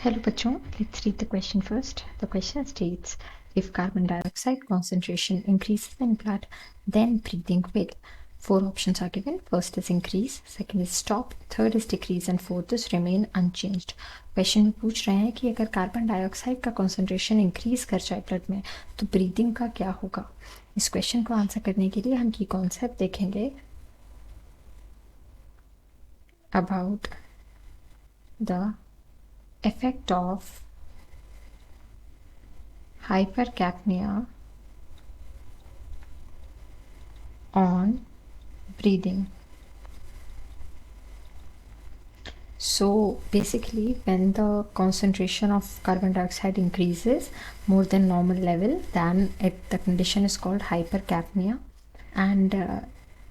Hello बच्चों, let's read the question first. The question states, if carbon dioxide concentration increases in blood, then breathing will. Four options are given. First is increase, second is stop, third is decrease and fourth is remain unchanged. Question में पूछ रहे हैं कि अगर carbon dioxide का concentration increase कर जाए blood में तो ब्रीदिंग का क्या होगा. इस क्वेश्चन को आंसर करने के लिए हम की कॉन्सेप्ट देखेंगे about the effect of hypercapnia on breathing. So basically, when the concentration of carbon dioxide increases more than normal level, then the condition is called hypercapnia, and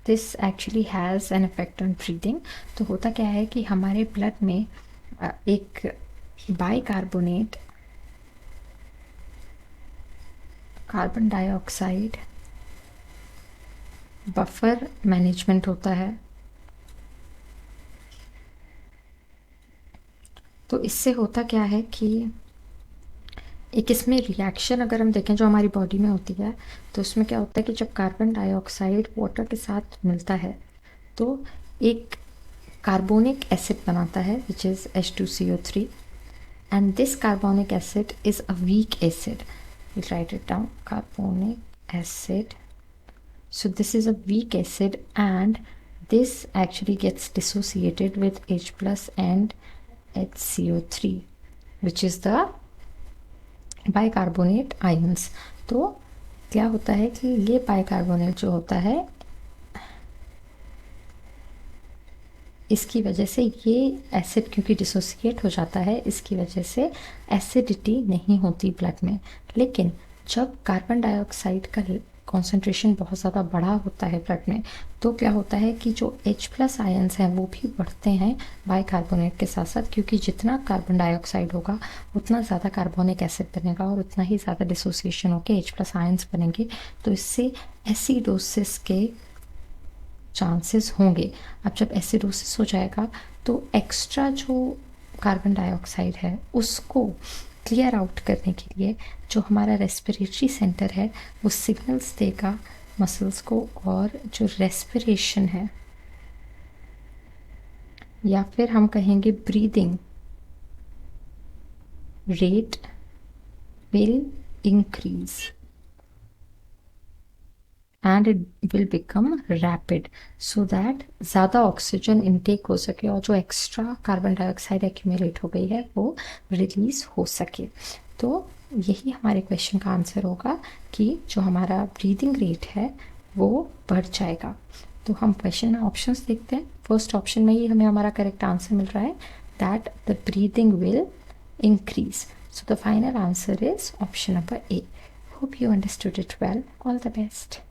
this actually has an effect on breathing. तो होता क्या है कि हमारे blood में एक bicarbonate carbon dioxide buffer management होता है. तो इससे होता क्या है कि एक इसमें रिएक्शन अगर हम देखें जो हमारी बॉडी में होती है, तो उसमें क्या होता है कि जब कार्बन डाइऑक्साइड वाटर के साथ मिलता है तो एक कार्बोनिक एसिड बनाता है which is H2CO3, and this carbonic acid is a weak acid. We'll write it down, carbonic acid. So this is a weak acid and this actually gets dissociated with H plus and HCO3 which is the bicarbonate ions. तो क्या होता है कि ये bicarbonate जो होता है इसकी वजह से ये एसिड क्योंकि डिसोसिएट हो जाता है, इसकी वजह से एसिडिटी नहीं होती ब्लड में. लेकिन जब कार्बन डाइऑक्साइड का कॉन्सेंट्रेशन बहुत ज़्यादा बड़ा होता है ब्लड में, तो क्या होता है कि जो H+ आयन्स हैं वो भी बढ़ते हैं बाइकार्बोनेट के साथ साथ, क्योंकि जितना कार्बन डाइऑक्साइड होगा उतना ज़्यादा कार्बोनिक एसिड बनेगा और उतना ही ज़्यादा डिसोसिएशन होकर H+ आयन्स बनेंगे. तो इससे एसिडोसिस के चांसेस होंगे. अब जब एसिडोसिस हो जाएगा तो एक्स्ट्रा जो कार्बन डाइऑक्साइड है उसको क्लियर आउट करने के लिए जो हमारा रेस्पिरेटरी सेंटर है वो सिग्नल्स देगा मसल्स को, और जो रेस्पिरेशन है या फिर हम कहेंगे breathing rate will increase and it will become rapid so that ज़्यादा ऑक्सीजन इनटेक हो सके और जो एक्स्ट्रा कार्बन डाइऑक्साइड एक्यूमुलेट हो गई है वो रिलीज हो सके. तो यही हमारे क्वेश्चन का आंसर होगा कि जो हमारा ब्रीदिंग रेट है वो बढ़ जाएगा. तो हम क्वेश्चन में ऑप्शंस देखते हैं. फर्स्ट ऑप्शन में ही हमें हमारा करेक्ट आंसर मिल रहा है that the breathing will increase. So the final answer is option number A. Hope you understood it well. All the best.